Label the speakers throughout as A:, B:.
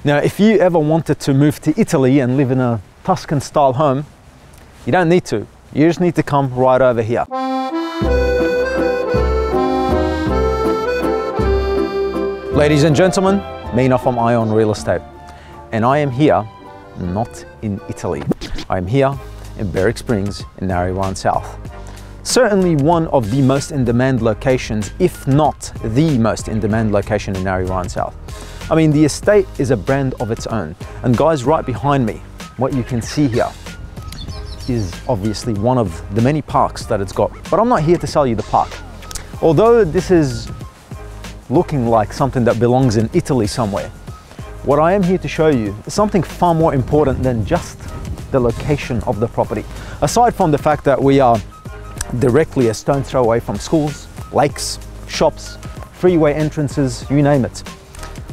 A: Now, if you ever wanted to move to Italy and live in a Tuscan style home, you don't need to. You just need to come right over here. Ladies and gentlemen, Mina from Ion Real Estate. And I am here, not in Italy. I am here in Berwick Springs in Narre South. Certainly one of the most in-demand locations, if not the most in-demand location in Narre South. I mean, the estate is a brand of its own. And guys, right behind me, what you can see here is obviously one of the many parks that it's got. But I'm not here to sell you the park. Although this is looking like something that belongs in Italy somewhere, what I am here to show you is something far more important than just the location of the property. Aside from the fact that we are directly a stone's throw away from schools, lakes, shops, freeway entrances, you name it.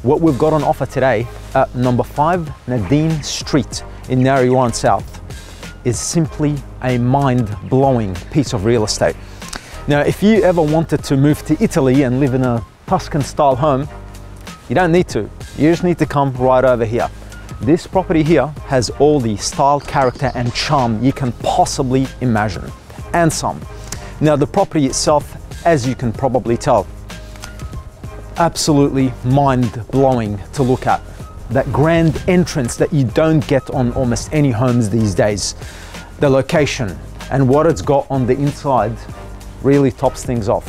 A: What we've got on offer today at number 5 Nadeen Street in Narre South is simply a mind-blowing piece of real estate. Now, if you ever wanted to move to Italy and live in a Tuscan style home, you don't need to. You just need to come right over here. This property here has all the style, character and charm you can possibly imagine, and some. Now, the property itself, as you can probably tell, absolutely mind-blowing to look at. That grand entrance that you don't get on almost any homes these days. The location and what it's got on the inside really tops things off.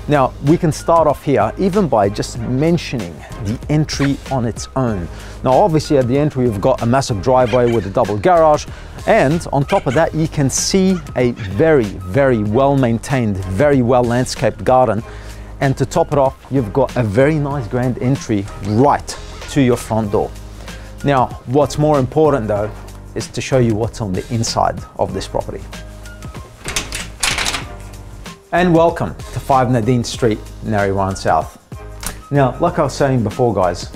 A: Now, we can start off here even by just mentioning the entry on its own. Now, obviously at the entry, we've got a massive driveway with a double garage. And on top of that, you can see a very, very well-maintained, very well-landscaped garden. And to top it off, you've got a very nice grand entry right to your front door. Now, what's more important though, is to show you what's on the inside of this property. And welcome to 5 Nadeen Street, Narre South. Now, like I was saying before guys,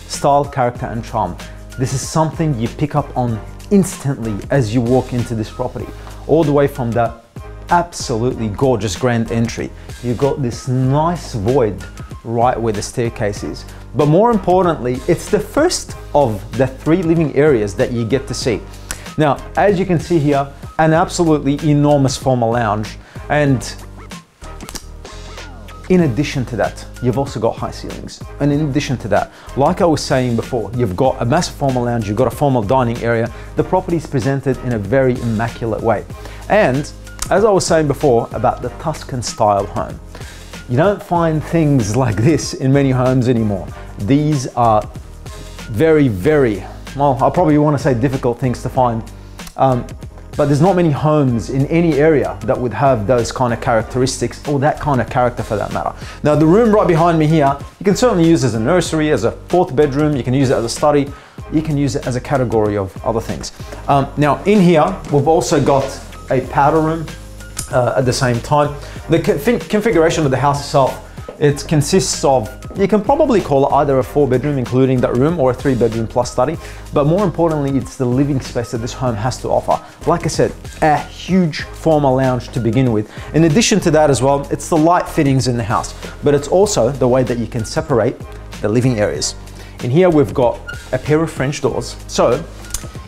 A: style, character and charm. This is something you pick up on instantly as you walk into this property. All the way from that absolutely gorgeous grand entry. You've got this nice void right where the staircase is. But more importantly, it's the first of the 3 living areas that you get to see. Now, as you can see here, an absolutely enormous formal lounge. And in addition to that, you've also got high ceilings. And in addition to that, like I was saying before, you've got a massive formal lounge, you've got a formal dining area. The property is presented in a very immaculate way. And as I was saying before about the Tuscan style home, you don't find things like this in many homes anymore. These are very, very, well, I probably want to say difficult things to find. But there's not many homes in any area that would have those kind of characteristics, or that kind of character for that matter. Now, the room right behind me here, you can certainly use as a nursery, as a 4th bedroom, you can use it as a study, you can use it as a category of other things. Now, in here, we've also got a powder room at the same time. The configuration of the house itself, it consists of, you can probably call it either a 4-bedroom, including that room, or a 3-bedroom plus study. But more importantly, it's the living space that this home has to offer. Like I said, a huge formal lounge to begin with. In addition to that as well, it's the light fittings in the house, but it's also the way that you can separate the living areas. In here, we've got a pair of French doors. So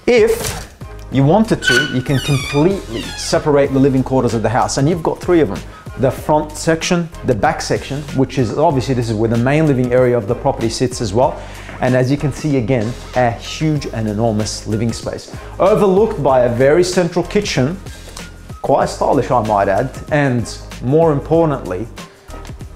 A: if you wanted to, you can completely separate the living quarters of the house, and you've got 3 of them. The front section, the back section, which is obviously this is where the main living area of the property sits as well. And as you can see again, a huge and enormous living space. Overlooked by a very central kitchen, quite stylish I might add, and more importantly,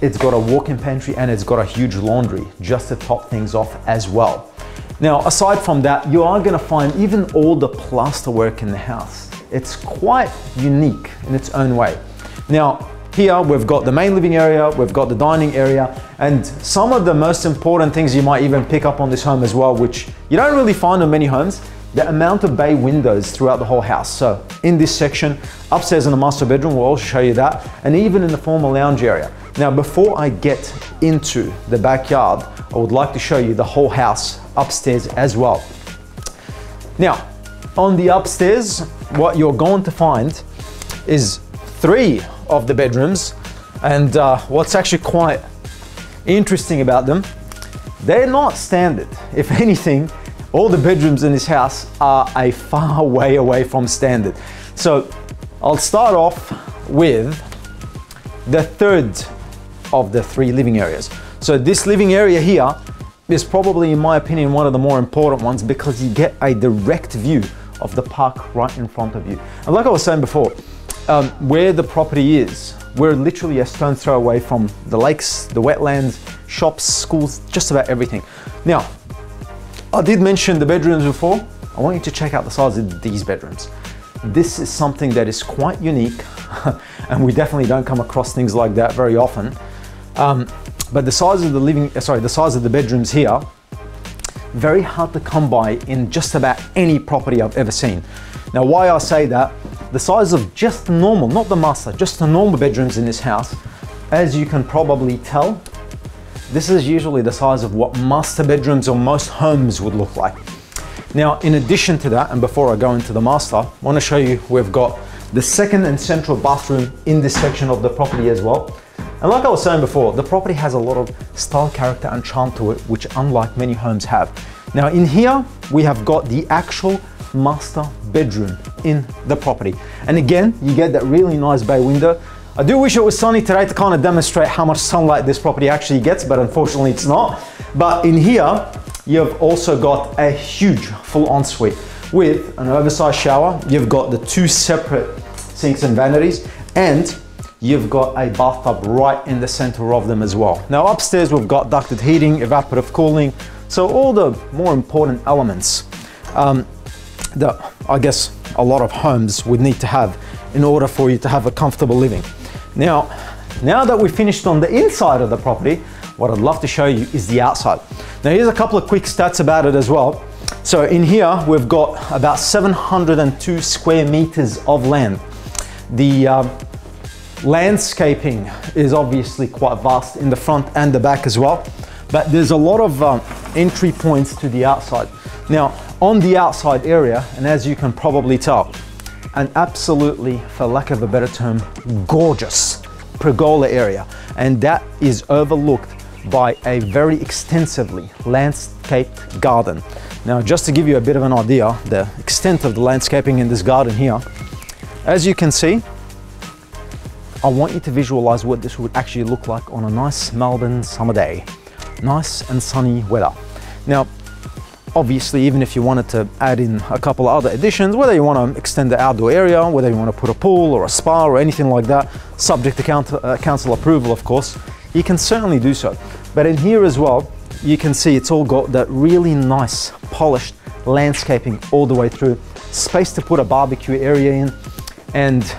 A: it's got a walk-in pantry and it's got a huge laundry just to top things off as well. Now, aside from that, you are gonna find even all the plaster work in the house. It's quite unique in its own way. Now, here we've got the main living area, we've got the dining area, and some of the most important things you might even pick up on this home as well, which you don't really find in many homes, the amount of bay windows throughout the whole house. So in this section, upstairs in the master bedroom, we'll also show you that, and even in the formal lounge area. Now, before I get into the backyard, I would like to show you the whole house upstairs as well. Now, on the upstairs, what you're going to find is 3 of the bedrooms, and what's actually quite interesting about them, they're not standard. If anything, all the bedrooms in this house are a far way away from standard. So I'll start off with the third of the 3 living areas. So this living area here is probably, in my opinion, one of the more important ones because you get a direct view of the park right in front of you. And like I was saying before, where the property is, we're literally a stone's throw away from the lakes, the wetlands, shops, schools, just about everything. Now, I did mention the bedrooms before. I want you to check out the size of these bedrooms. This is something that is quite unique and we definitely don't come across things like that very often. But the size of the size of the bedrooms here, very hard to come by in just about any property I've ever seen. Now, why I say that, the size of just normal, not the master, just the normal bedrooms in this house, as you can probably tell, this is usually the size of what master bedrooms or most homes would look like. Now, in addition to that, and before I go into the master, I want to show you we've got the second and central bathroom in this section of the property as well. And like I was saying before, the property has a lot of style, character and charm to it, which unlike many homes have. Now in here, we have got the actual master bedroom in the property. And again, you get that really nice bay window. I do wish it was sunny today to kind of demonstrate how much sunlight this property actually gets, but unfortunately it's not. But in here, you've also got a huge full ensuite with an oversized shower. You've got the 2 separate sinks and vanities, and you've got a bathtub right in the center of them as well. Now upstairs, we've got ducted heating, evaporative cooling. So all the more important elements that I guess a lot of homes would need to have in order for you to have a comfortable living. Now that we've finished on the inside of the property, what I'd love to show you is the outside. Now here's a couple of quick stats about it as well. So in here, we've got about 702 square meters of land. The landscaping is obviously quite vast in the front and the back as well, but there's a lot of entry points to the outside. Now on the outside area, and as you can probably tell, an absolutely, for lack of a better term, gorgeous pergola area, and that is overlooked by a very extensively landscaped garden. Now just to give you a bit of an idea, the extent of the landscaping in this garden here, as you can see, I want you to visualize what this would actually look like on a nice Melbourne summer day. Nice and sunny weather. Now, obviously, even if you wanted to add in a couple of other additions, whether you want to extend the outdoor area, whether you want to put a pool or a spa or anything like that, subject to council approval, of course, you can certainly do so. But in here as well, you can see it's all got that really nice, polished landscaping all the way through. Space to put a barbecue area in, and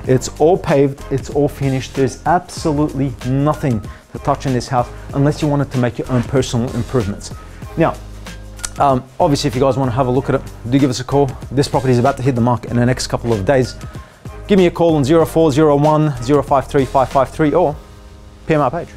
A: it's all paved, it's all finished. There's absolutely nothing to touch in this house unless you wanted to make your own personal improvements. Now, obviously, if you guys want to have a look at it, do give us a call. This property is about to hit the market in the next couple of days. Give me a call on 0401 053 553 or PM our page.